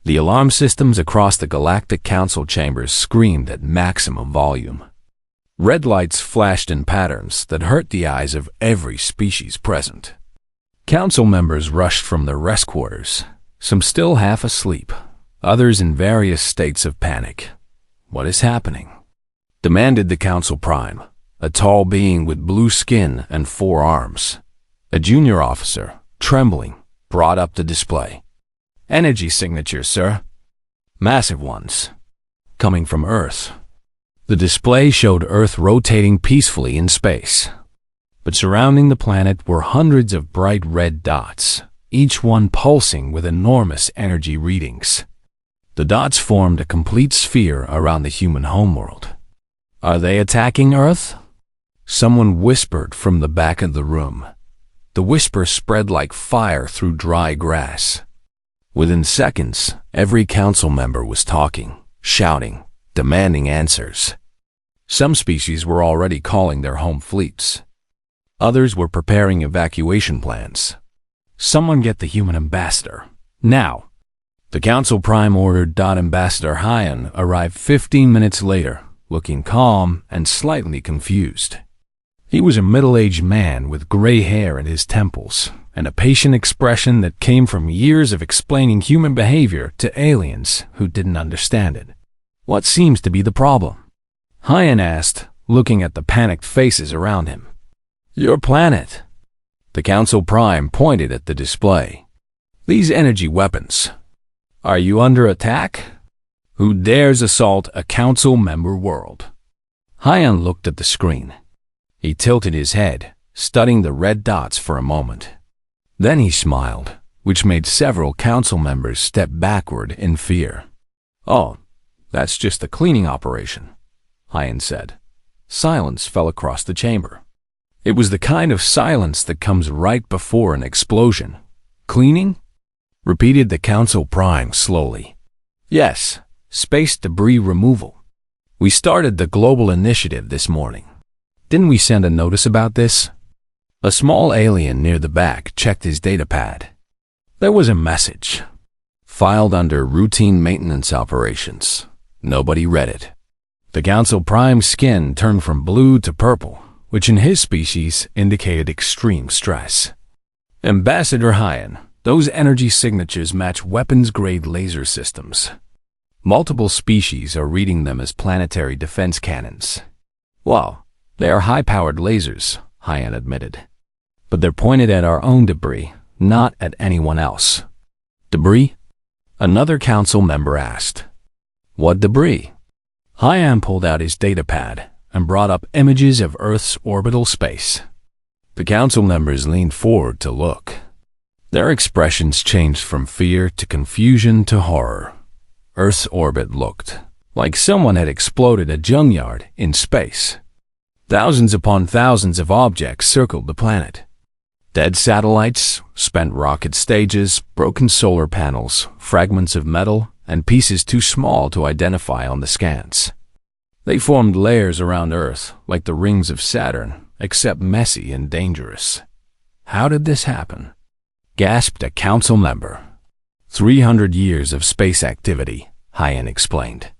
The alarm systems across the Galactic Council chambers screamed at maximum volume. Red lights flashed in patterns that hurt the eyes of every species present. Council members rushed from their rest quarters, some still half asleep, others in various states of panic. "What is happening?" demanded the Council Prime, a tall being with blue skin and 4 arms. A junior officer, trembling, brought up the display. "Energy signatures, sir. Massive ones. Coming from Earth." The display showed Earth rotating peacefully in space. But surrounding the planet were hundreds of bright red dots, each one pulsing with enormous energy readings. The dots formed a complete sphere around the human homeworld. "Are they attacking Earth?" Someone whispered from the back of the room. The whisper spread like fire through dry grass. Within seconds, every council member was talking, shouting, demanding answers. Some species were already calling their home fleets. Others were preparing evacuation plans. "Someone get the human ambassador, now!" The Council Prime ordered. Ambassador Hyan arrived 15 minutes later, looking calm and slightly confused. He was a middle-aged man with gray hair at his temples and a patient expression that came from years of explaining human behavior to aliens who didn't understand it. "What seems to be the problem?" Hyan asked, looking at the panicked faces around him. "Your planet." The Council Prime pointed at the display. "These energy weapons. Are you under attack? Who dares assault a council member world?" Hyan looked at the screen. He tilted his head, studying the red dots for a moment. Then he smiled, which made several council members step backward in fear. "Oh, that's just a cleaning operation," Hyan said. Silence fell across the chamber. It was the kind of silence that comes right before an explosion. "Cleaning?" repeated the Council Prime slowly. "Yes, space debris removal. We started the global initiative this morning. Didn't we send a notice about this?" A small alien near the back checked his datapad. There was a message, filed under routine maintenance operations. Nobody read it. The Council Prime's skin turned from blue to purple, which in his species indicated extreme stress. "Ambassador Hyan, those energy signatures match weapons-grade laser systems. Multiple species are reading them as planetary defense cannons." "Well, they are high-powered lasers," Hyan admitted. "But they're pointed at our own debris, not at anyone else." "Debris?" another council member asked. "What debris?" Hyan pulled out his datapad and brought up images of Earth's orbital space. The council members leaned forward to look. Their expressions changed from fear to confusion to horror. Earth's orbit looked like someone had exploded a junkyard in space. Thousands upon thousands of objects circled the planet. Dead satellites, spent rocket stages, broken solar panels, fragments of metal, and pieces too small to identify on the scans. They formed layers around Earth like the rings of Saturn, except messy and dangerous. "How did this happen?" gasped a council member. 300 years of space activity, Hyan explained.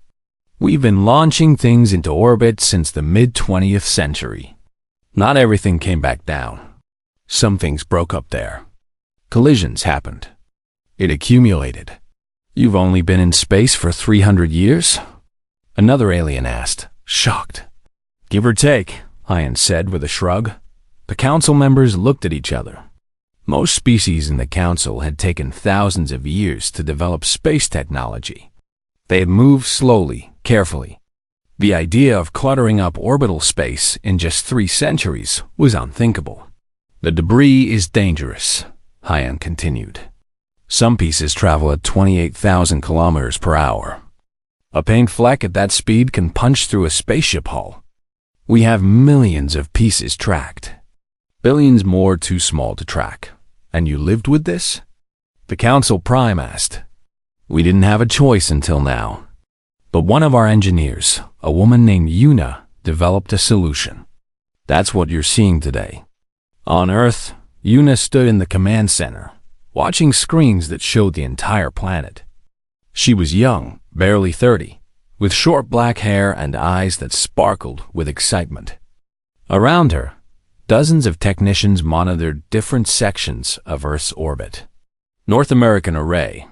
"We've been launching things into orbit since the mid-20th century. Not everything came back down. Some things broke up there. Collisions happened. It accumulated." "You've only been in space for 300 years?" another alien asked, shocked. "Give or take," Hyan said with a shrug. The council members looked at each other. Most species in the council had taken thousands of years to develop space technology. They had moved slowly, carefully. The idea of cluttering up orbital space in just 3 centuries was unthinkable. "The debris is dangerous," Hyan continued. "Some pieces travel at 28,000 kilometers per hour. A paint fleck at that speed can punch through a spaceship hull. We have millions of pieces tracked. Billions more too small to track. And you lived with this?" the Council Prime asked. "We didn't have a choice until now. But one of our engineers, a woman named Yuna, developed a solution. That's what you're seeing today." On Earth, Yuna stood in the command center, watching screens that showed the entire planet. She was young, barely 30, with short black hair and eyes that sparkled with excitement. Around her, dozens of technicians monitored different sections of Earth's orbit. North American array.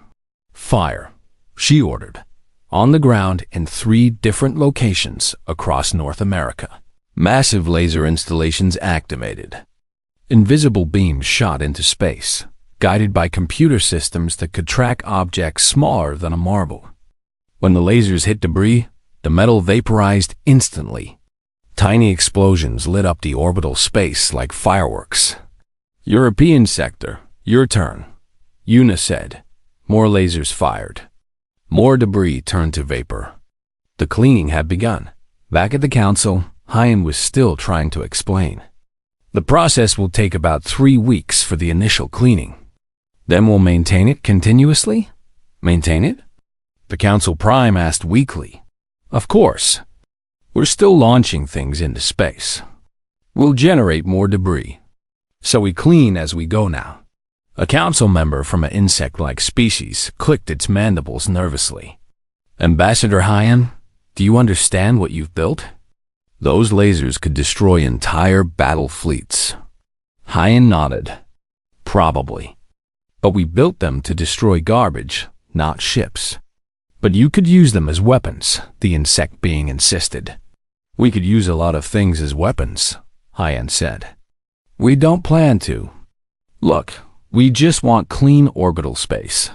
Fire, she ordered. On the ground in 3 different locations across North America. Massive laser installations activated. Invisible beams shot into space, guided by computer systems that could track objects smaller than a marble. When the lasers hit debris, the metal vaporized instantly. Tiny explosions lit up the orbital space like fireworks. European sector, your turn, Una said. More lasers fired. More debris turned to vapor. The cleaning had begun. Back at the council, Hyan was still trying to explain. The process will take about 3 weeks for the initial cleaning. Then we'll maintain it continuously? Maintain it? The Council Prime asked weakly. Of course. We're still launching things into space. We'll generate more debris. So we clean as we go now. A council member from an insect-like species clicked its mandibles nervously. Ambassador Hyan, do you understand what you've built? Those lasers could destroy entire battle fleets. Hyan nodded. Probably. But we built them to destroy garbage, not ships. But you could use them as weapons, the insect being insisted. We could use a lot of things as weapons, Hyan said. We don't plan to. Look, we just want clean orbital space.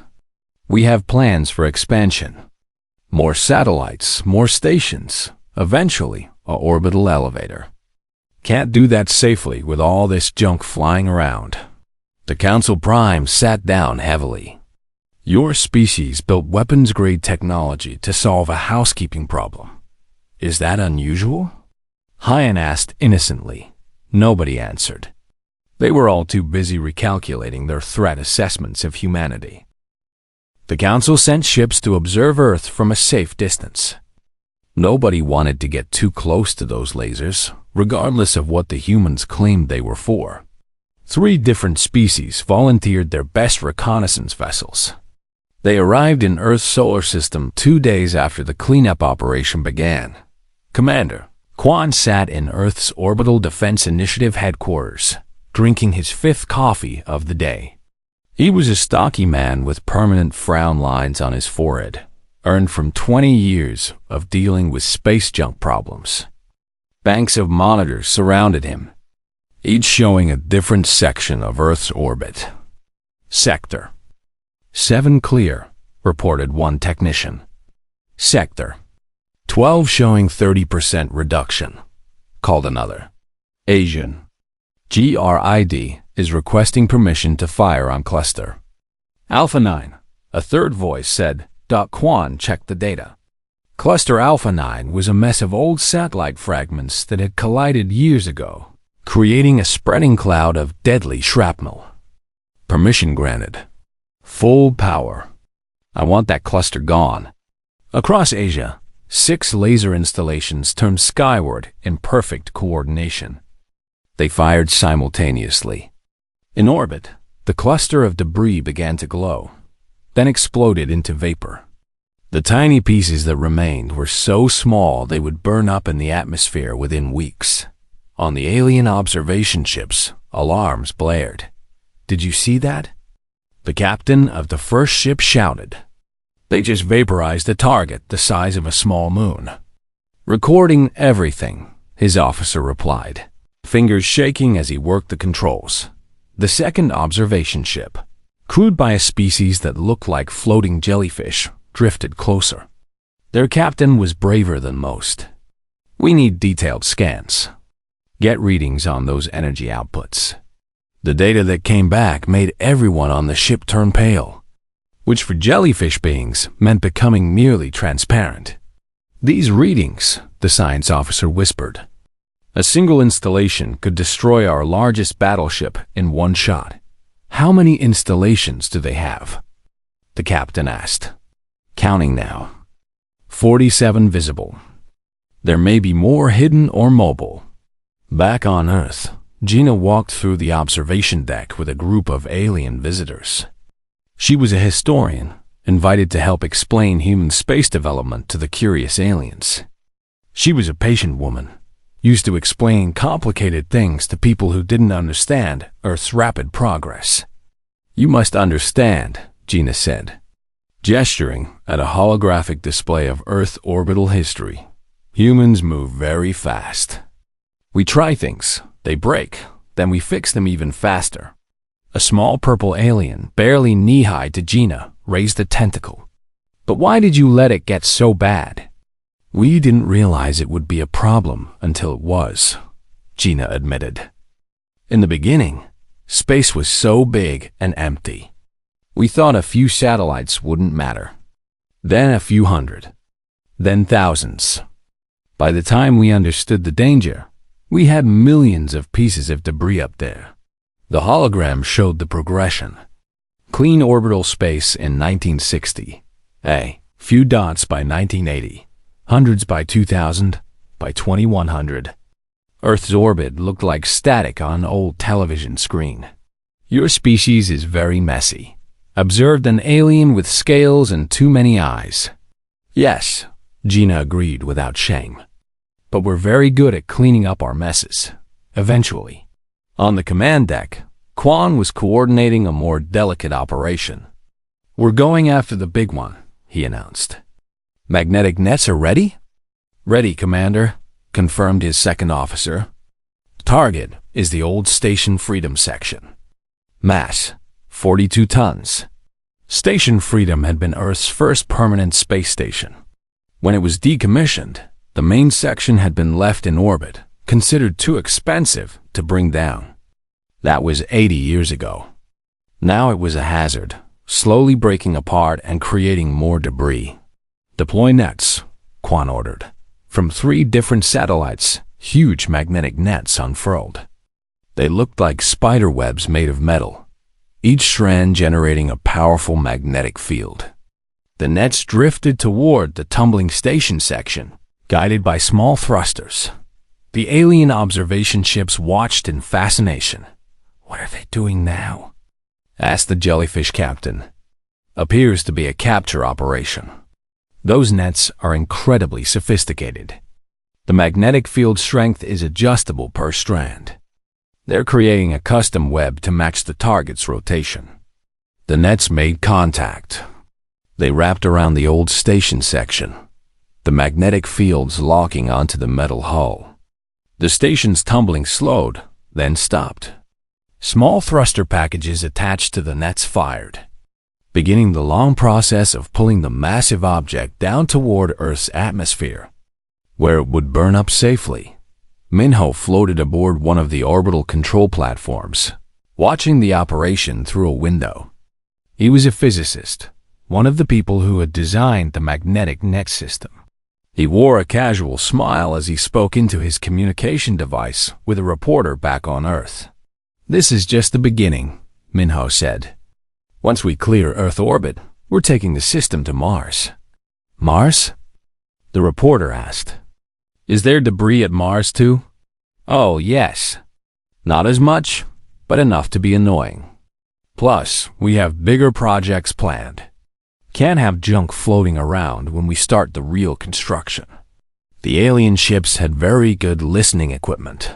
We have plans for expansion. More satellites, more stations, eventually an orbital elevator. Can't do that safely with all this junk flying around. The Council Prime sat down heavily. Your species built weapons-grade technology to solve a housekeeping problem. Is that unusual? Hyan asked innocently. Nobody answered. They were all too busy recalculating their threat assessments of humanity. The Council sent ships to observe Earth from a safe distance. Nobody wanted to get too close to those lasers, regardless of what the humans claimed they were for. 3 different species volunteered their best reconnaissance vessels. They arrived in Earth's solar system 2 days after the cleanup operation began. Commander Quan sat in Earth's Orbital Defense Initiative headquarters, drinking his 5th coffee of the day. He was a stocky man with permanent frown lines on his forehead, earned from 20 years of dealing with space junk problems. Banks of monitors surrounded him, each showing a different section of Earth's orbit. Sector 7 clear, reported one technician. Sector 12 showing 30% reduction, called another. Asian GRID is requesting permission to fire on cluster. Alpha 9, a third voice said. Quan checked the data. Cluster Alpha 9 was a mess of old satellite fragments that had collided years ago, creating a spreading cloud of deadly shrapnel. Permission granted. Full power. I want that cluster gone. Across Asia, 6 laser installations turned skyward in perfect coordination. They fired simultaneously. In orbit, the cluster of debris began to glow, then exploded into vapor. The tiny pieces that remained were so small they would burn up in the atmosphere within weeks. On the alien observation ships, alarms blared. Did you see that? The captain of the first ship shouted. They just vaporized a target the size of a small moon. Recording everything, his officer replied, fingers shaking as he worked the controls. The second observation ship, crewed by a species that looked like floating jellyfish, drifted closer. Their captain was braver than most. We need detailed scans. Get readings on those energy outputs. The data that came back made everyone on the ship turn pale, which for jellyfish beings meant becoming merely transparent. These readings, the science officer whispered. A single installation could destroy our largest battleship in one shot. How many installations do they have? The captain asked. Counting now. 47 visible. There may be more hidden or mobile. Back on Earth, Gina walked through the observation deck with a group of alien visitors. She was a historian, invited to help explain human space development to the curious aliens. She was a patient woman, used to explain complicated things to people who didn't understand Earth's rapid progress. "You must understand," Gina said, gesturing at a holographic display of Earth orbital history. "Humans move very fast. We try things, they break, then we fix them even faster." A small purple alien, barely knee-high to Gina, raised a tentacle. "But why did you let it get so bad?" "We didn't realize it would be a problem until it was," Gina admitted. "In the beginning, space was so big and empty. We thought a few satellites wouldn't matter. Then a few hundred. Then thousands. By the time we understood the danger, we had millions of pieces of debris up there." The hologram showed the progression. Clean orbital space in 1960. A few dots by 1980. Hundreds by 2000. By 2100. Earth's orbit looked like static on an old television screen. "Your species is very messy," observed an alien with scales and too many eyes. "Yes," Gina agreed without shame. "But we're very good at cleaning up our messes. Eventually." On the command deck, Quan was coordinating a more delicate operation. "We're going after the big one," he announced. "Magnetic nets are ready?" "Ready, Commander," confirmed his second officer. "Target is the old Station Freedom section. Mass, 42 tons. Station Freedom had been Earth's first permanent space station. When it was decommissioned, the main section had been left in orbit, considered too expensive to bring down. That was 80 years ago. Now it was a hazard, slowly breaking apart and creating more debris. "Deploy nets," Quan ordered. From 3 different satellites, huge magnetic nets unfurled. They looked like spider webs made of metal, each strand generating a powerful magnetic field. The nets drifted toward the tumbling station section, guided by small thrusters. The alien observation ships watched in fascination. "What are they doing now?" asked the jellyfish captain. "Appears to be a capture operation. Those nets are incredibly sophisticated. The magnetic field strength is adjustable per strand. They're creating a custom web to match the target's rotation." The nets made contact. They wrapped around the old station section, the magnetic fields locking onto the metal hull. The station's tumbling slowed, then stopped. Small thruster packages attached to the nets fired, beginning the long process of pulling the massive object down toward Earth's atmosphere, where it would burn up safely. Minho floated aboard one of the orbital control platforms, watching the operation through a window. He was a physicist, one of the people who had designed the magnetic net system. He wore a casual smile as he spoke into his communication device with a reporter back on Earth. "This is just the beginning," Minho said. "Once we clear Earth orbit, we're taking the system to Mars." "Mars?" the reporter asked. "Is there debris at Mars too?" "Oh, yes. Not as much, but enough to be annoying. Plus, we have bigger projects planned. Can't have junk floating around when we start the real construction." The alien ships had very good listening equipment.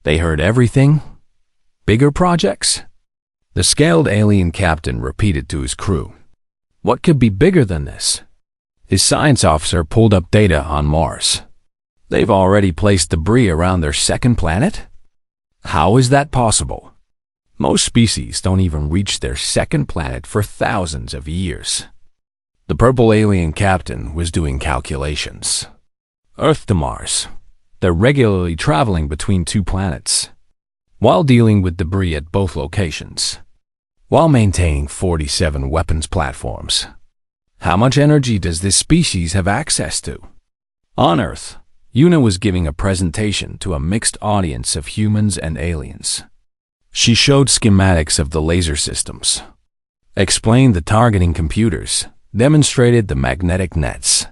They heard everything. Bigger projects? The scaled alien captain repeated to his crew. "What could be bigger than this?" His science officer pulled up data on Mars. "They've already placed debris around their second planet? How is that possible? Most species don't even reach their second planet for thousands of years." The purple alien captain was doing calculations. Earth to Mars. They're regularly traveling between 2 planets, while dealing with debris at both locations, while maintaining 47 weapons platforms. How much energy does this species have access to? On Earth, Yuna was giving a presentation to a mixed audience of humans and aliens. She showed schematics of the laser systems, explained the targeting computers, demonstrated the magnetic nets,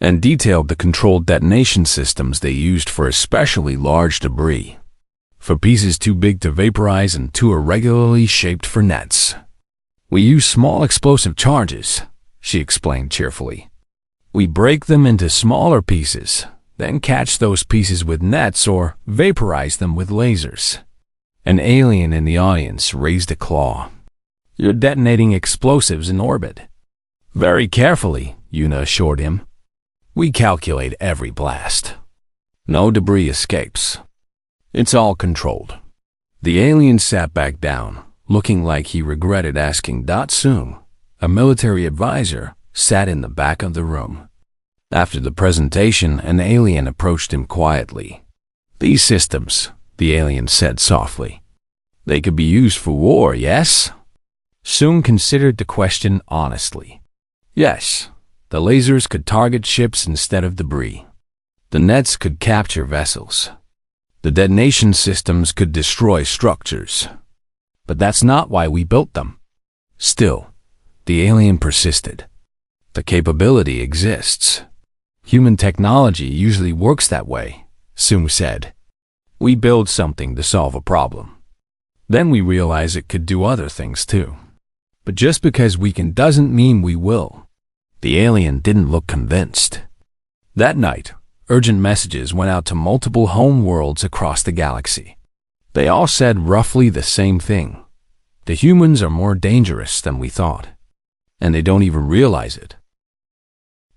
and detailed the controlled detonation systems they used for especially large debris, for pieces too big to vaporize and too irregularly shaped for nets. "We use small explosive charges," she explained cheerfully. We break them into smaller pieces, then catch those pieces with nets or vaporize them with lasers. An alien in the audience raised a claw. You're detonating explosives in orbit. Very carefully, Una assured him. We calculate every blast. No debris escapes. It's all controlled. The alien sat back down, looking like he regretted asking. Soon, a military advisor sat in the back of the room. After the presentation, an alien approached him quietly. These systems, the alien said softly. They could be used for war, yes? Soong considered the question honestly. Yes, the lasers could target ships instead of debris. The nets could capture vessels. The detonation systems could destroy structures. But that's not why we built them. Still, the alien persisted. The capability exists. Human technology usually works that way, Soong said. We build something to solve a problem. Then we realize it could do other things too. But just because we can doesn't mean we will. The alien didn't look convinced. That night, urgent messages went out to multiple home worlds across the galaxy. They all said roughly the same thing. The humans are more dangerous than we thought. And they don't even realize it.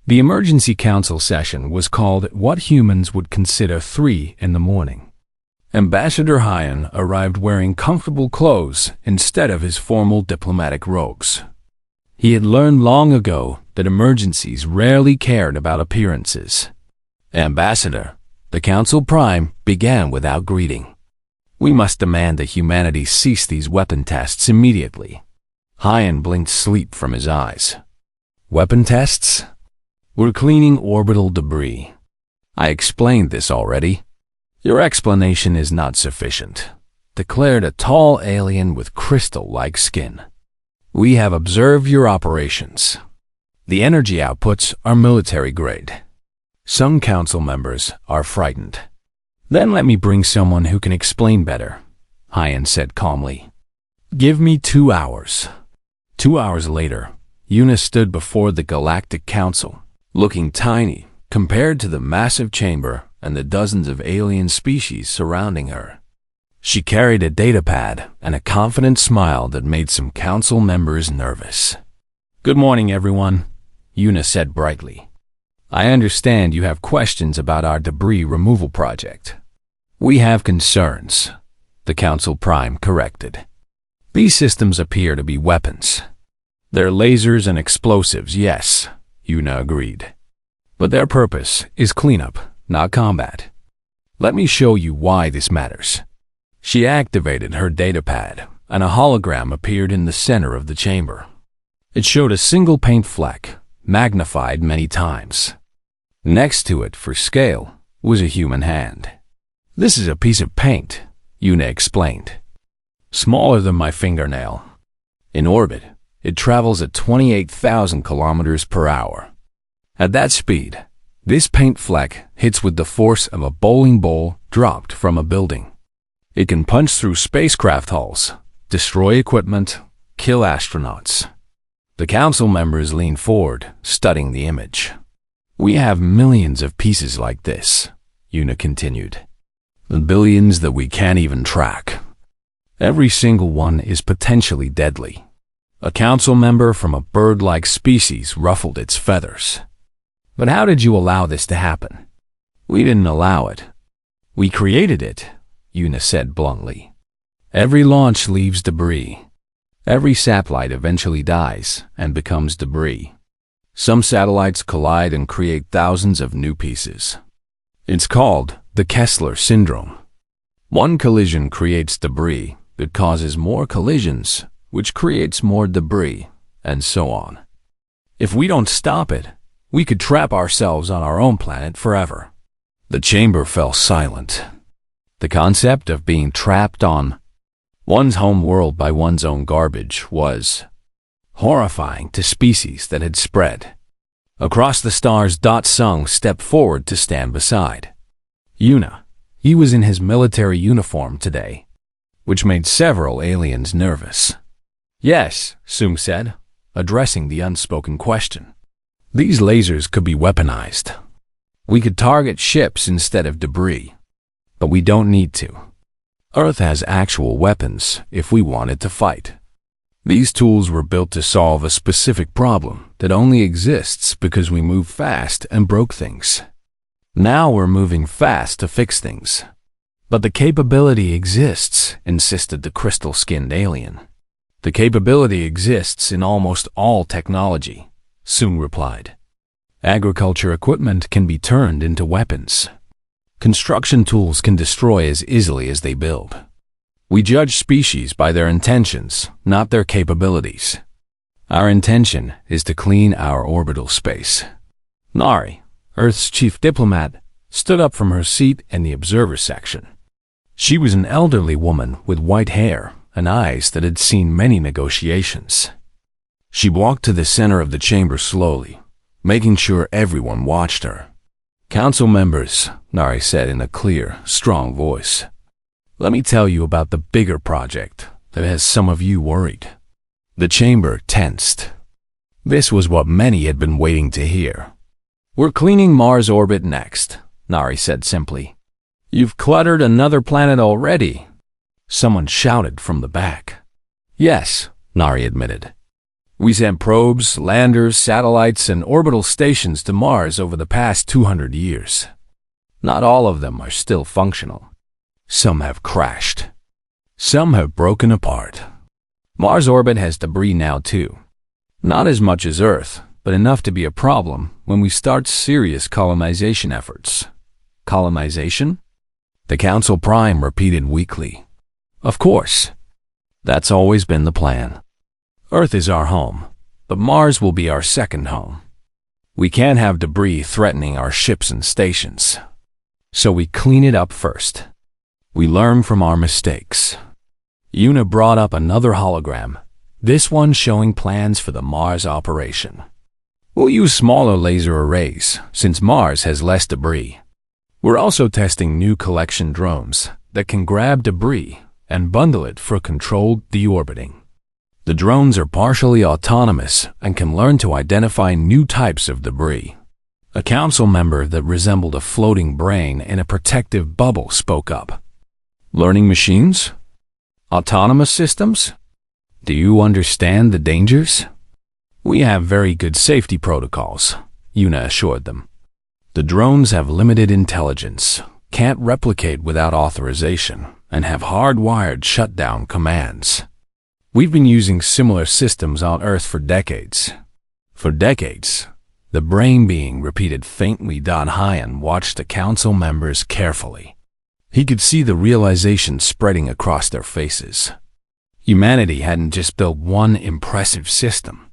The emergency council session was called at what humans would consider 3 in the morning. Ambassador Hyan arrived wearing comfortable clothes instead of his formal diplomatic robes. He had learned long ago that emergencies rarely cared about appearances. Ambassador, the Council Prime began without greeting. We must demand that humanity cease these weapon tests immediately. Hyan blinked sleep from his eyes. Weapon tests? We're cleaning orbital debris. I explained this already. Your explanation is not sufficient, declared a tall alien with crystal-like skin. We have observed your operations. The energy outputs are military grade. Some council members are frightened. Then let me bring someone who can explain better, Hyan said calmly. Give me 2 hours. 2 hours later, Una stood before the Galactic Council, looking tiny compared to the massive chamber and the dozens of alien species surrounding her. She carried a datapad and a confident smile that made some council members nervous. Good morning, everyone, Una said brightly. I understand you have questions about our debris removal project. We have concerns, the Council Prime corrected. These systems appear to be weapons. They're lasers and explosives, yes, Una agreed. But their purpose is cleanup, not combat. Let me show you why this matters. She activated her datapad, and a hologram appeared in the center of the chamber. It showed a single paint fleck, magnified many times. Next to it, for scale, was a human hand. This is a piece of paint, Una explained. Smaller than my fingernail. In orbit, it travels at 28,000 kilometers per hour. At that speed, this paint fleck hits with the force of a bowling ball dropped from a building. It can punch through spacecraft hulls, destroy equipment, kill astronauts. The council members leaned forward, studying the image. We have millions of pieces like this, Una continued. The billions that we can't even track. Every single one is potentially deadly. A council member from a bird-like species ruffled its feathers. But how did you allow this to happen? We didn't allow it. We created it, Una said bluntly. Every launch leaves debris. Every satellite eventually dies and becomes debris. Some satellites collide and create thousands of new pieces. It's called the Kessler syndrome. One collision creates debris that causes more collisions, which creates more debris, and so on. If we don't stop it, we could trap ourselves on our own planet forever. The chamber fell silent. The concept of being trapped on one's home world by one's own garbage was horrifying to species that had spread. Across the stars, Sung stepped forward to stand beside Una. He was in his military uniform today, which made several aliens nervous. Yes, Soong said. addressing the unspoken question. These lasers could be weaponized. We could target ships instead of debris. But we don't need to. Earth has actual weapons if we wanted to fight. These tools were built to solve a specific problem that only exists because we moved fast and broke things. Now we're moving fast to fix things. But the capability exists, insisted the crystal-skinned alien. The capability exists in almost all technology, Soong replied. Agriculture equipment can be turned into weapons. Construction tools can destroy as easily as they build. We judge species by their intentions, not their capabilities. Our intention is to clean our orbital space. Nari, Earth's chief diplomat, stood up from her seat in the observer section. She was an elderly woman with white hair and eyes that had seen many negotiations. She walked to the center of the chamber slowly, making sure everyone watched her. Council members, Nari said in a clear, strong voice. Let me tell you about the bigger project that has some of you worried. The chamber tensed. This was what many had been waiting to hear. We're cleaning Mars' orbit next, Nari said simply. You've cluttered another planet already. Someone shouted from the back. Yes, Nari admitted. We sent probes, landers, satellites, and orbital stations to Mars over the past 200 years. Not all of them are still functional. Some have crashed. Some have broken apart. Mars' orbit has debris now too. Not as much as Earth, but enough to be a problem when we start serious colonization efforts. Colonization? The Council Prime repeated weakly. Of course. That's always been the plan. Earth is our home, but Mars will be our second home. We can't have debris threatening our ships and stations. So we clean it up first. We learn from our mistakes. Yuna brought up another hologram, this one showing plans for the Mars operation. We'll use smaller laser arrays, since Mars has less debris. We're also testing new collection drones that can grab debris and bundle it for controlled deorbiting. The drones are partially autonomous and can learn to identify new types of debris. A council member that resembled a floating brain in a protective bubble spoke up. Learning machines? Autonomous systems? Do you understand the dangers? We have very good safety protocols, Yuna assured them. The drones have limited intelligence, can't replicate without authorization, and have hardwired shutdown commands. We've been using similar systems on Earth for decades. For decades, the brain being repeated faintly. Hyan watched the council members carefully. He could see the realization spreading across their faces. Humanity hadn't just built one impressive system.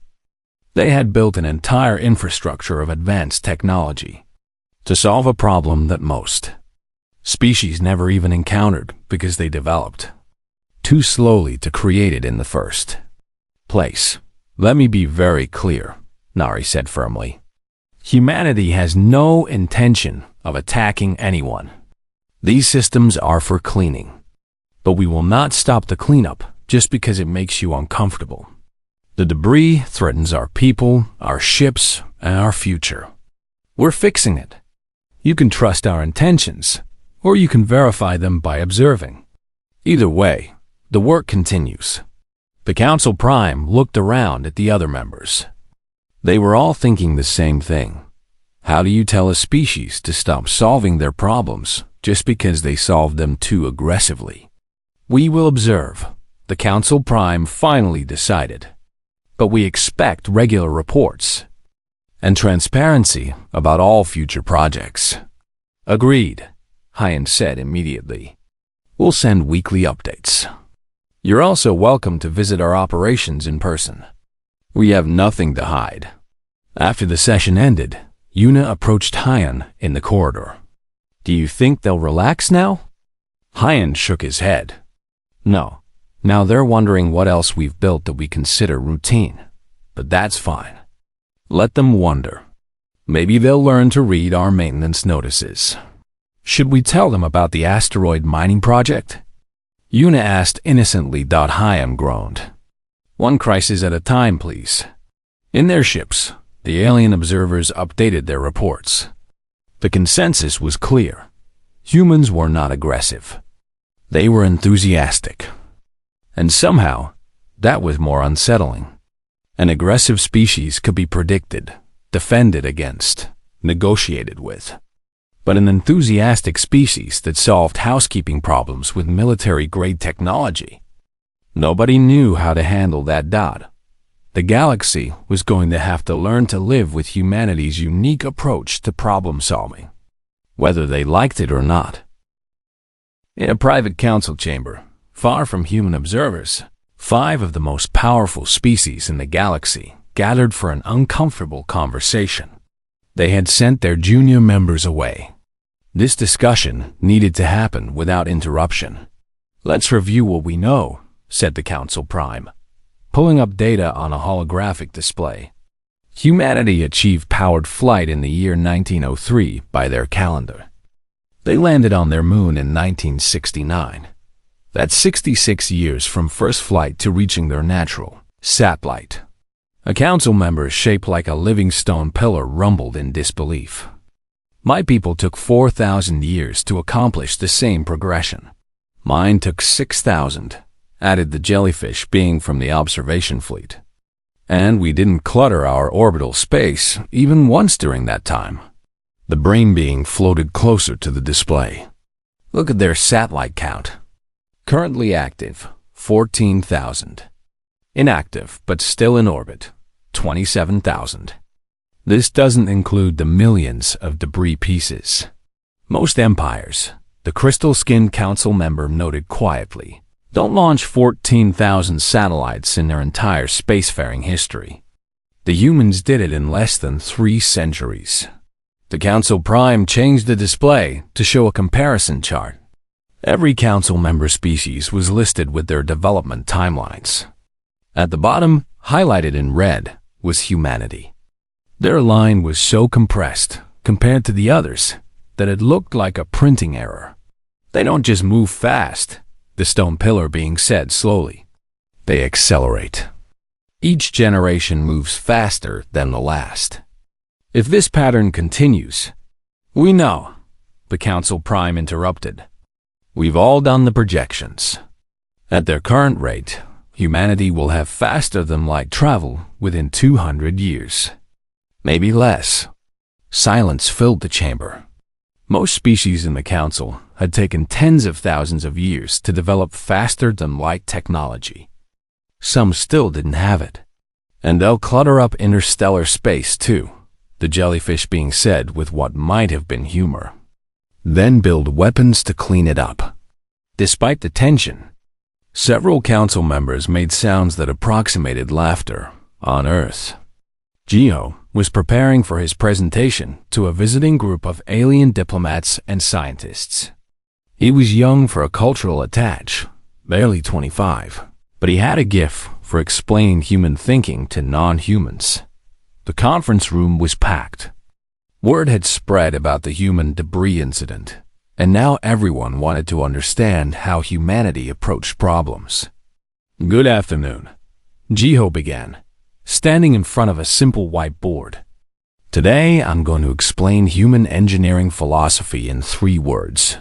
They had built an entire infrastructure of advanced technology to solve a problem that most species never even encountered because they developed too slowly to create it in the first place. Let me be very clear, Nari said firmly. Humanity has no intention of attacking anyone. These systems are for cleaning. But we will not stop the cleanup just because it makes you uncomfortable. The debris threatens our people, our ships, and our future. We're fixing it. You can trust our intentions, or you can verify them by observing. Either way, the work continues. The Council Prime looked around at the other members. They were all thinking the same thing. How do you tell a species to stop solving their problems just because they solve them too aggressively? We will observe, the Council Prime finally decided. But we expect regular reports and transparency about all future projects. Agreed, Hyan said immediately. We'll send weekly updates. You're also welcome to visit our operations in person. We have nothing to hide. After the session ended, Yuna approached Hyan in the corridor. Do you think they'll relax now? Hyan shook his head. No. Now they're wondering what else we've built that we consider routine. But that's fine. Let them wonder. Maybe they'll learn to read our maintenance notices. Should we tell them about the asteroid mining project? Yuna asked innocently. Hyan groaned. One crisis at a time, please. In their ships, the alien observers updated their reports. The consensus was clear. Humans were not aggressive. They were enthusiastic. And somehow, that was more unsettling. An aggressive species could be predicted, defended against, negotiated with. But an enthusiastic species that solved housekeeping problems with military-grade technology. Nobody knew how to handle that dot. The galaxy was going to have to learn to live with humanity's unique approach to problem-solving, whether they liked it or not. In a private council chamber, far from human observers, 5 of the most powerful species in the galaxy gathered for an uncomfortable conversation. They had sent their junior members away. This discussion needed to happen without interruption. "Let's review what we know," said the Council Prime, pulling up data on a holographic display. Humanity achieved powered flight in the year 1903 by their calendar. They landed on their moon in 1969. That's 66 years from first flight to reaching their natural satellite. A council member shaped like a living stone pillar rumbled in disbelief. "My people took 4,000 years to accomplish the same progression. Mine took 6,000, added the jellyfish being from the observation fleet. And we didn't clutter our orbital space even once during that time." The brain being floated closer to the display. "Look at their satellite count. Currently active, 14,000. Inactive, but still in orbit, 27,000. This doesn't include the millions of debris pieces. Most empires," the crystal-skinned council member noted quietly, "don't launch 14,000 satellites in their entire spacefaring history. The humans did it in less than 3 centuries. The Council Prime changed the display to show a comparison chart. Every council member species was listed with their development timelines. At the bottom, highlighted in red, was humanity. Their line was so compressed, compared to the others, that it looked like a printing error. "They don't just move fast," the stone pillar being said slowly. "They accelerate. Each generation moves faster than the last. If this pattern continues..." "We know," the Council Prime interrupted. "We've all done the projections. At their current rate, humanity will have faster-than-light travel within 200 years. Maybe less." Silence filled the chamber. Most species in the Council had taken tens of thousands of years to develop faster-than-light technology. Some still didn't have it. "And they'll clutter up interstellar space, too," the jellyfish being said with what might have been humor. "Then build weapons to clean it up." Despite the tension, several council members made sounds that approximated laughter on Earth. Geo was preparing for his presentation to a visiting group of alien diplomats and scientists. He was young for a cultural attach, barely 25, but he had a gift for explaining human thinking to non-humans. The conference room was packed. Word had spread about the human debris incident, and now everyone wanted to understand how humanity approached problems. "Good afternoon," Geo began, standing in front of a simple whiteboard. "Today I'm going to explain human engineering philosophy in 3 words.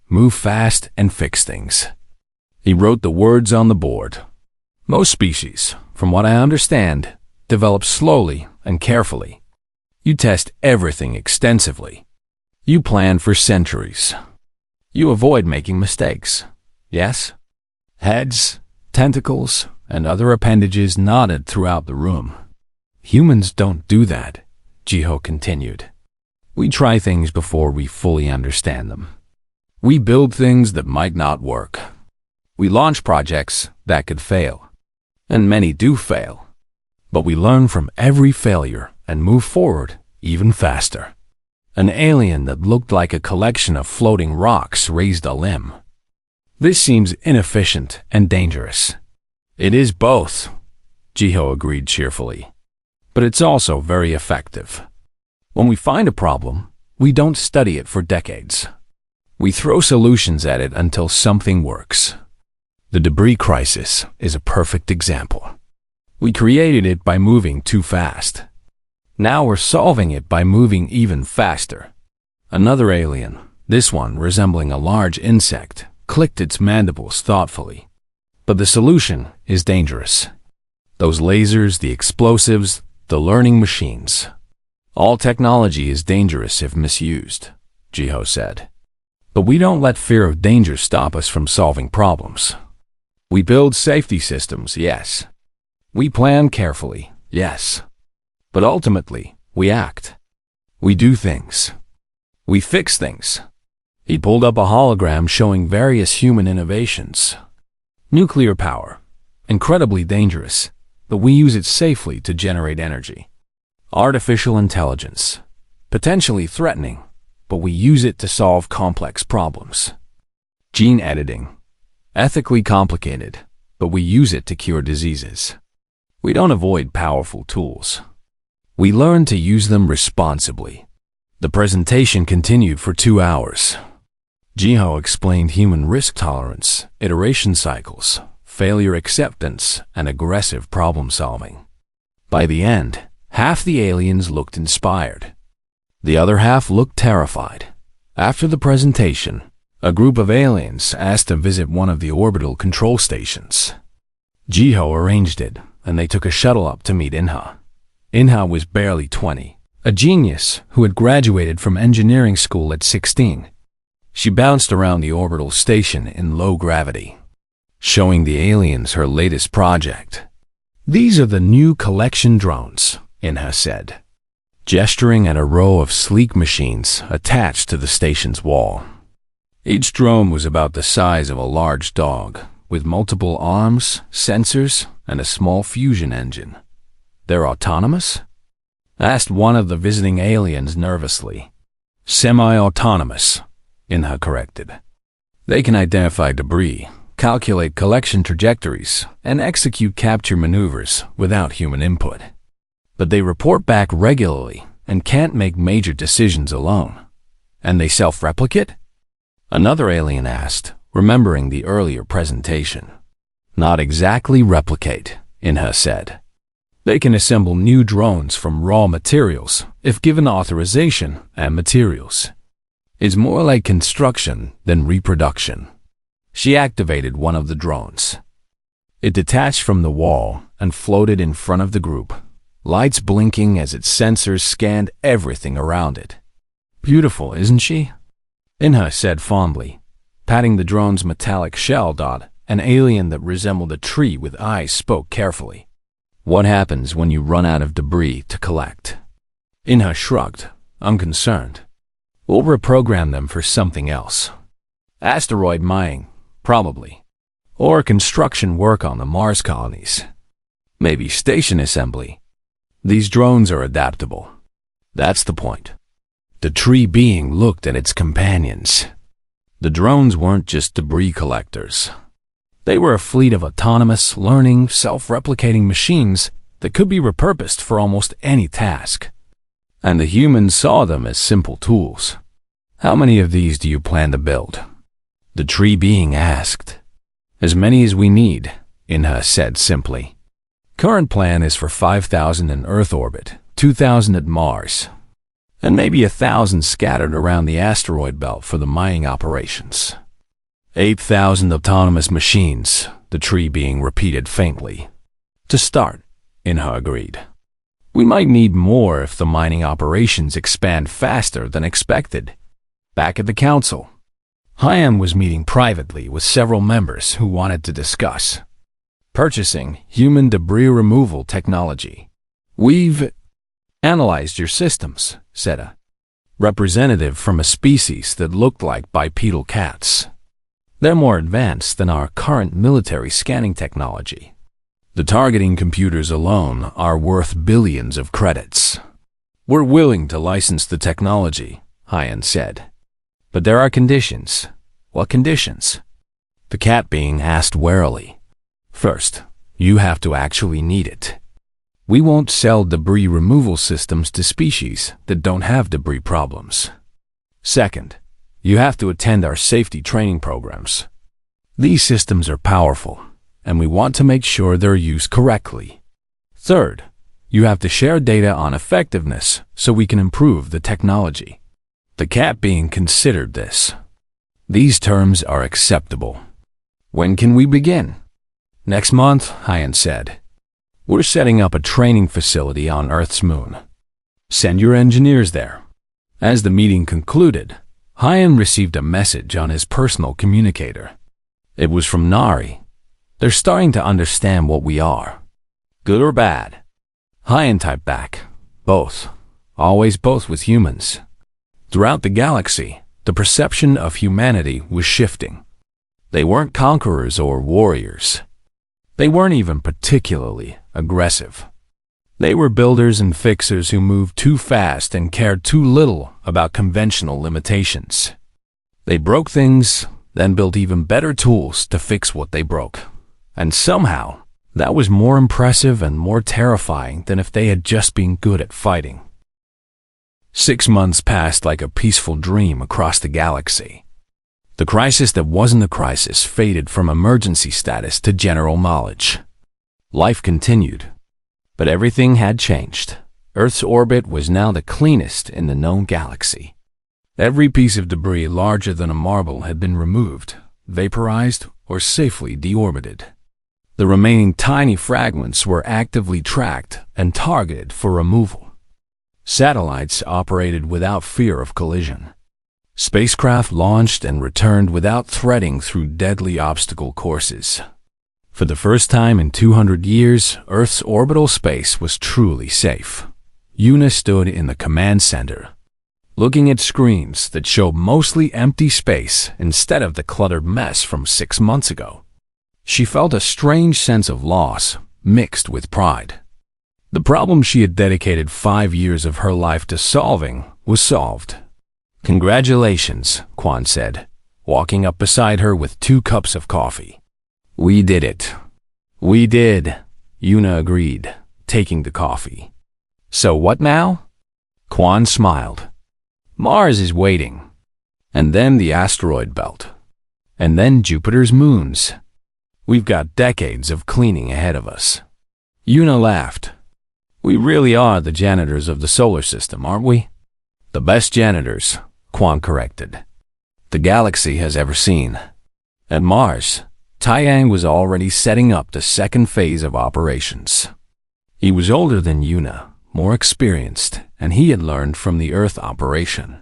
Move fast and fix things." He wrote the words on the board. "Most species, from what I understand, develop slowly and carefully. You test everything extensively. You plan for centuries. You avoid making mistakes. Yes?" Heads, tentacles, and other appendages nodded throughout the room. "Humans don't do that," Geo continued. "We try things before we fully understand them. We build things that might not work. We launch projects that could fail. And many do fail. But we learn from every failure and move forward even faster." An alien that looked like a collection of floating rocks raised a limb. "This seems inefficient and dangerous." "It is both," Geo agreed cheerfully. "But it's also very effective. When we find a problem, we don't study it for decades. We throw solutions at it until something works. The debris crisis is a perfect example. We created it by moving too fast. Now we're solving it by moving even faster. Another alien, this one resembling a large insect, clicked its mandibles thoughtfully. But the solution is dangerous. Those lasers, the explosives, the learning machines. All technology is dangerous if misused, Jiho said. But we don't let fear of danger stop us from solving problems. We build safety systems, yes. We plan carefully, yes. But ultimately, we act. We do things. We fix things. He pulled up a hologram showing various human innovations. Nuclear power, incredibly dangerous, but we use it safely to generate energy. Artificial intelligence, potentially threatening, but we use it to solve complex problems. Gene editing, ethically complicated, but we use it to cure diseases. We don't avoid powerful tools. We learn to use them responsibly. The presentation continued for 2 hours. Jiho explained human risk tolerance, iteration cycles, failure acceptance, and aggressive problem solving. By the end, half the aliens looked inspired. The other half looked terrified. After the presentation, a group of aliens asked to visit one of the orbital control stations. Jiho arranged it, and they took a shuttle up to meet Inha. Inha was barely 20, a genius who had graduated from engineering school at 16. She bounced around the orbital station in low gravity, showing the aliens her latest project. "These are the new collection drones," Inha said, gesturing at a row of sleek machines attached to the station's wall. Each drone was about the size of a large dog, with multiple arms, sensors, and a small fusion engine. "They're autonomous?" asked one of the visiting aliens nervously. "Semi-autonomous," Inha corrected. "They can identify debris, calculate collection trajectories, and execute capture maneuvers without human input. But they report back regularly and can't make major decisions alone. And they self-replicate?" Another alien asked, remembering the earlier presentation. "Not exactly replicate," Inha said. "They can assemble new drones from raw materials if given authorization and materials. It's more like construction than reproduction." She activated one of the drones. It detached from the wall and floated in front of the group, lights blinking as its sensors scanned everything around it. "Beautiful, isn't she?" Inha said fondly, patting the drone's metallic shell. An alien that resembled a tree with eyes spoke carefully. "What happens when you run out of debris to collect?" Inha shrugged, unconcerned. "We'll reprogram them for something else. Asteroid mining, probably. Or construction work on the Mars colonies. Maybe station assembly. These drones are adaptable. That's the point." The tree being looked at its companions. The drones weren't just debris collectors. They were a fleet of autonomous, learning, self-replicating machines that could be repurposed for almost any task. And the humans saw them as simple tools. "How many of these do you plan to build?" the tree being asked. "As many as we need," Inha said simply. "Current plan is for 5,000 in Earth orbit, 2,000 at Mars, and maybe 1,000 scattered around the asteroid belt for the mining operations." 8,000 autonomous machines, the tree being repeated faintly. "To start," Inha agreed. "We might need more if the mining operations expand faster than expected." Back at the council, Hyam was meeting privately with several members who wanted to discuss purchasing human debris removal technology. "We've analyzed your systems," said a representative from a species that looked like bipedal cats. "They're more advanced than our current military scanning technology. The targeting computers alone are worth billions of credits. We're willing to license the technology," Hyan said. "But there are conditions." "What conditions?" the cat being asked warily. "First, you have to actually need it. We won't sell debris removal systems to species that don't have debris problems. Second, you have to attend our safety training programs. These systems are powerful, and we want to make sure they're used correctly. Third, you have to share data on effectiveness so we can improve the technology. The cat being considered this. These terms are acceptable. When can we begin? Next month, Hyan said. We're setting up a training facility on Earth's moon. Send your engineers there. As the meeting concluded, Hyan received a message on his personal communicator. It was from Nari. They're starting to understand what we are. Good or bad? Hyan typed back. Both. Always both with humans. Throughout the galaxy, the perception of humanity was shifting. They weren't conquerors or warriors. They weren't even particularly aggressive. They were builders and fixers who moved too fast and cared too little about conventional limitations. They broke things, then built even better tools to fix what they broke. And somehow, that was more impressive and more terrifying than if they had just been good at fighting. 6 months passed like a peaceful dream across the galaxy. The crisis that wasn't a crisis faded from emergency status to general knowledge. Life continued. But everything had changed. Earth's orbit was now the cleanest in the known galaxy. Every piece of debris larger than a marble had been removed, vaporized, or safely deorbited. The remaining tiny fragments were actively tracked and targeted for removal. Satellites operated without fear of collision. Spacecraft launched and returned without threading through deadly obstacle courses. For the first time in 200 years, Earth's orbital space was truly safe. Yuna stood in the command center, looking at screens that showed mostly empty space instead of the cluttered mess from 6 months ago. She felt a strange sense of loss, mixed with pride. The problem she had dedicated 5 years of her life to solving was solved. Congratulations, Quan said, walking up beside her with 2 cups of coffee. We did it. We did, Yuna agreed, taking the coffee. So what now? Quan smiled. Mars is waiting. And then the asteroid belt. And then Jupiter's moons. We've got decades of cleaning ahead of us. Yuna laughed. We really are the janitors of the solar system, aren't we? The best janitors, Quan corrected, the galaxy has ever seen. At Mars, Taiyang was already setting up the second phase of operations. He was older than Yuna, more experienced, and he had learned from the Earth operation.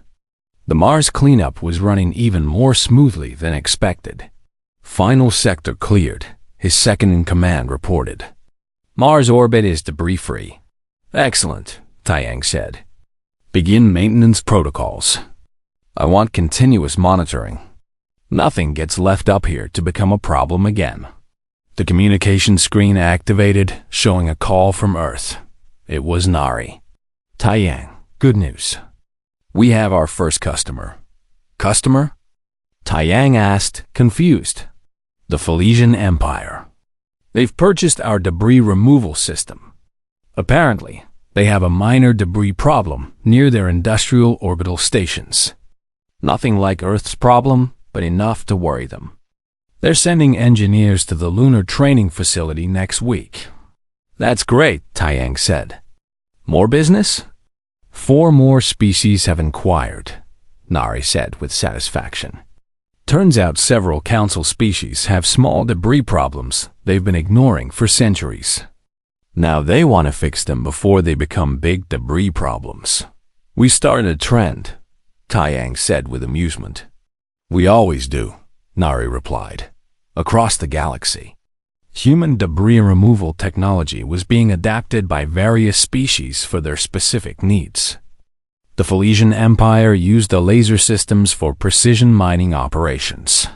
The Mars cleanup was running even more smoothly than expected. Final sector cleared, his second-in-command reported. Mars orbit is debris-free. Excellent, Taiyang said. Begin maintenance protocols. I want continuous monitoring. Nothing gets left up here to become a problem again. The communication screen activated, showing a call from Earth. It was Nari. Taiyang, good news. We have our first customer. Customer? Taiyang asked, confused. The Philesian Empire. They've purchased our debris removal system. Apparently, they have a minor debris problem near their industrial orbital stations. Nothing like Earth's problem, but enough to worry them. They're sending engineers to the lunar training facility next week. That's great, Taiyang said. More business? 4 more species have inquired, Nari said with satisfaction. Turns out several council species have small debris problems they've been ignoring for centuries. Now they want to fix them before they become big debris problems. We started a trend, Taiyang said with amusement. We always do, Nari replied. Across the galaxy, human debris removal technology was being adapted by various species for their specific needs. The Philesian Empire used the laser systems for precision mining operations.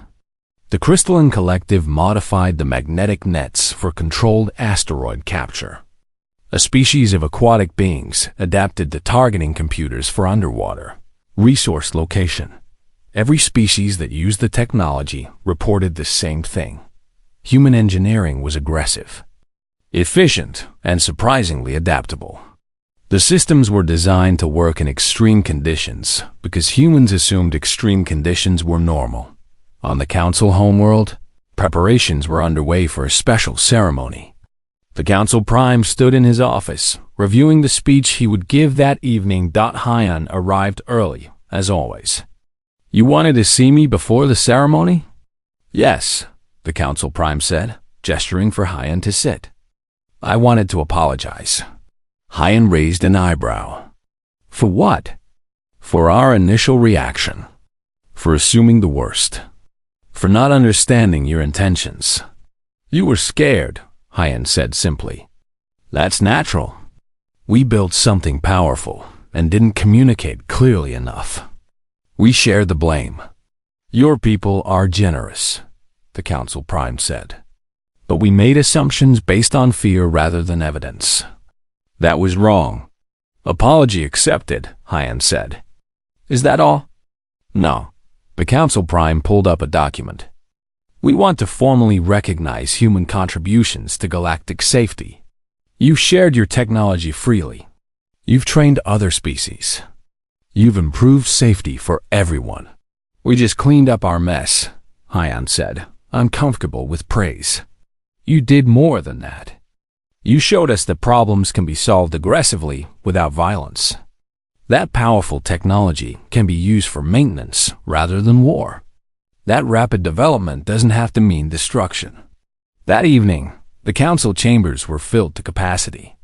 The Crystalline Collective modified the magnetic nets for controlled asteroid capture. A species of aquatic beings adapted the targeting computers for underwater resource location. Every species that used the technology reported the same thing. Human engineering was aggressive, efficient, and surprisingly adaptable. The systems were designed to work in extreme conditions because humans assumed extreme conditions were normal. On the Council homeworld, preparations were underway for a special ceremony. The Council Prime stood in his office, reviewing the speech he would give that evening. Hyan arrived early, as always. "You wanted to see me before the ceremony?" "Yes," the Council Prime said, gesturing for Hyan to sit. "I wanted to apologize." Hyan raised an eyebrow. "For what?" "For our initial reaction. For assuming the worst. For not understanding your intentions." "You were scared," Hyan said simply. "That's natural. We built something powerful and didn't communicate clearly enough. We shared the blame." "Your people are generous," the Council Prime said. "But we made assumptions based on fear rather than evidence. That was wrong." "Apology accepted," Hyan said. "Is that all?" "No." The Council Prime pulled up a document. "We want to formally recognize human contributions to galactic safety. You've shared your technology freely. You've trained other species. You've improved safety for everyone. We just cleaned up our mess," Hyan said, uncomfortable with praise. "You did more than that. You showed us that problems can be solved aggressively without violence. That powerful technology can be used for maintenance rather than war. That rapid development doesn't have to mean destruction." That evening, the council chambers were filled to capacity.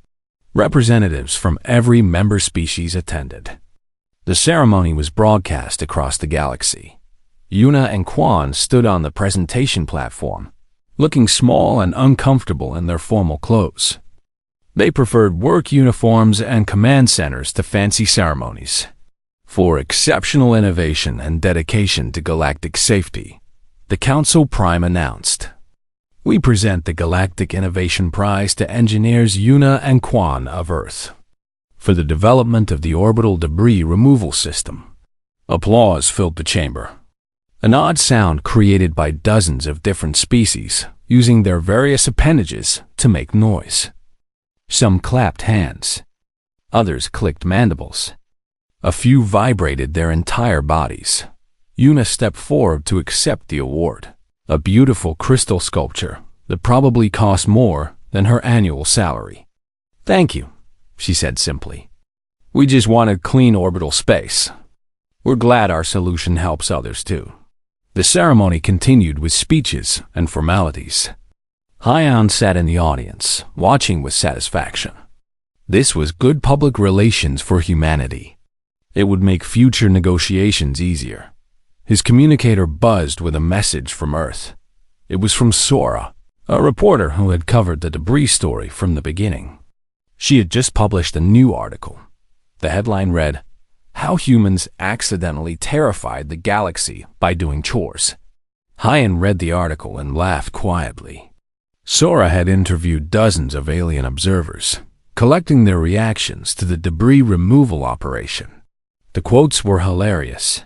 Representatives from every member species attended. The ceremony was broadcast across the galaxy. Yuna and Quan stood on the presentation platform, looking small and uncomfortable in their formal clothes. They preferred work uniforms and command centers to fancy ceremonies. For exceptional innovation and dedication to galactic safety, the Council Prime announced, "We present the Galactic Innovation Prize to engineers Yuna and Quan of Earth for the development of the orbital debris removal system." Applause filled the chamber. An odd sound created by dozens of different species using their various appendages to make noise. Some clapped hands. Others clicked mandibles. A few vibrated their entire bodies. Yuna stepped forward to accept the award, a beautiful crystal sculpture that probably cost more than her annual salary. "Thank you," she said simply. "We just wanted clean orbital space. We're glad our solution helps others too." The ceremony continued with speeches and formalities. Hyan sat in the audience, watching with satisfaction. This was good public relations for humanity. It would make future negotiations easier. His communicator buzzed with a message from Earth. It was from Sora, a reporter who had covered the debris story from the beginning. She had just published a new article. The headline read, "How Humans Accidentally Terrified the Galaxy by Doing Chores." Hyan read the article and laughed quietly. Sora had interviewed dozens of alien observers, collecting their reactions to the debris removal operation. The quotes were hilarious.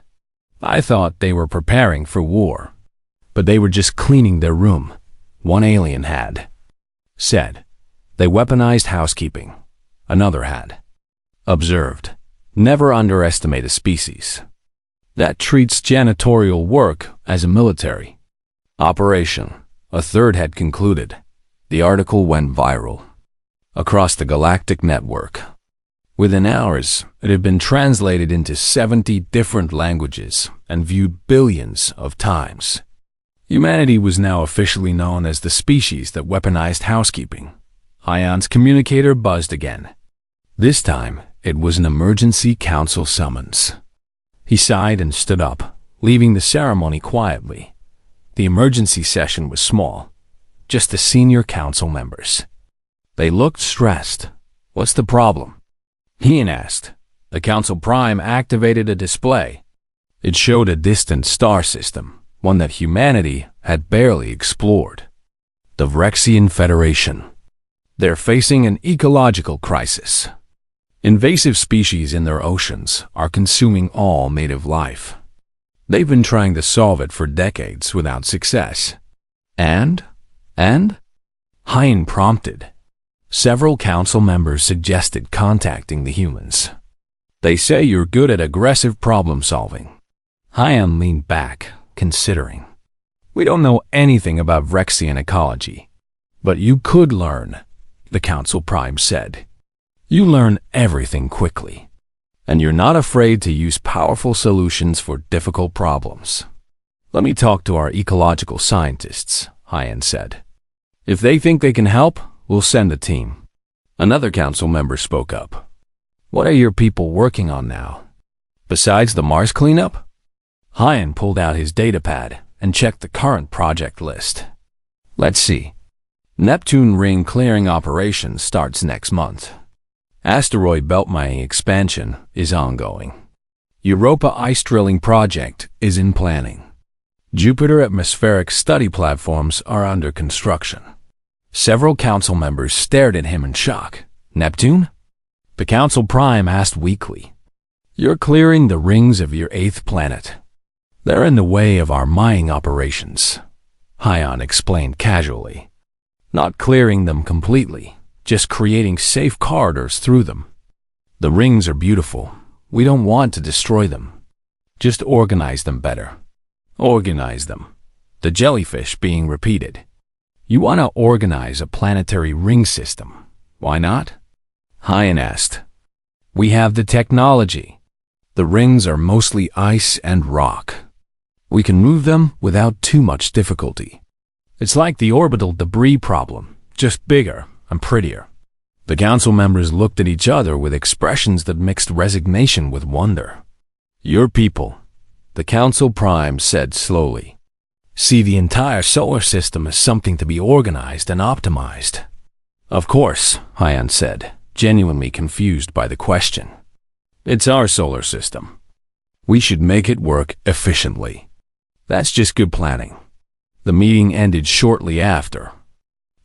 "I thought they were preparing for war, but they were just cleaning their room," one alien had said. "They weaponized housekeeping," another had observed. "Never underestimate a species that treats janitorial work as a military operation," a third had concluded. The article went viral across the galactic network. Within hours, it had been translated into 70 different languages and viewed billions of times. Humanity was now officially known as the species that weaponized housekeeping. Hyan's communicator buzzed again. This time, it was an emergency council summons. He sighed and stood up, leaving the ceremony quietly. The emergency session was small, just the senior council members. They looked stressed. "What's the problem?" Ian asked. The Council Prime activated a display. It showed a distant star system, one that humanity had barely explored. The Vrexian Federation. They're facing an ecological crisis. Invasive species in their oceans are consuming all native life. They've been trying to solve it for decades without success. And? Hyan prompted. Several council members suggested contacting the humans. "They say you're good at aggressive problem solving." Hyan leaned back, considering. "We don't know anything about Vrexian ecology, but you could learn." the Council Prime said. You learn everything quickly, and you're not afraid to use powerful solutions for difficult problems. Let me talk to our ecological scientists, Hyan said. If they think they can help, we'll send a team. Another council member spoke up. What are your people working on now? Besides the Mars cleanup? Hyan pulled out his datapad and checked the current project list. Let's see. Neptune ring clearing operation starts next month. Asteroid belt mining expansion is ongoing. Europa ice drilling project is in planning. Jupiter atmospheric study platforms are under construction. Several council members stared at him in shock. Neptune? The Council Prime asked weakly. You're clearing the rings of your 8th planet. They're in the way of our mining operations, Hyan explained casually. Not clearing them completely, just creating safe corridors through them. The rings are beautiful. We don't want to destroy them. Just organize them better. Organize them. The jellyfish being repeated. You want to organize a planetary ring system. Why not? Hyan asked. We have the technology. The rings are mostly ice and rock. We can move them without too much difficulty. It's like the orbital debris problem, just bigger and prettier. The council members looked at each other with expressions that mixed resignation with wonder. Your people, the Council Prime said slowly, see the entire solar system as something to be organized and optimized. Of course, Hyan said, genuinely confused by the question. It's our solar system. We should make it work efficiently. That's just good planning. The meeting ended shortly after.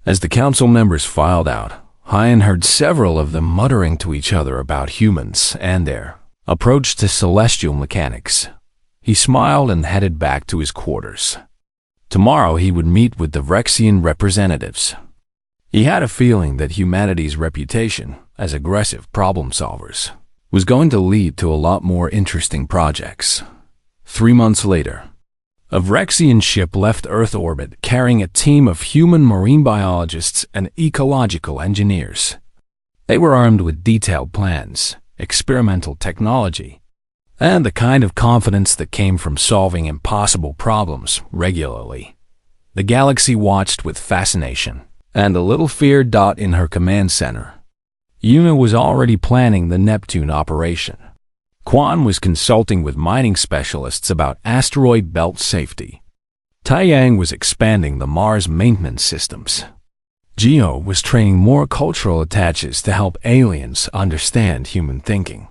As the council members filed out, Hyan heard several of them muttering to each other about humans and their approach to celestial mechanics. He smiled and headed back to his quarters. Tomorrow he would meet with the Vrexian representatives. He had a feeling that humanity's reputation as aggressive problem solvers was going to lead to a lot more interesting projects. 3 months later, a Vrexian ship left Earth orbit carrying a team of human marine biologists and ecological engineers. They were armed with detailed plans, experimental technology, and the kind of confidence that came from solving impossible problems regularly. The galaxy watched with fascination, and a little fear in her command center. Yuna was already planning the Neptune operation. Quan was consulting with mining specialists about asteroid belt safety. Taiyang was expanding the Mars maintenance systems. Geo was training more cultural attaches to help aliens understand human thinking.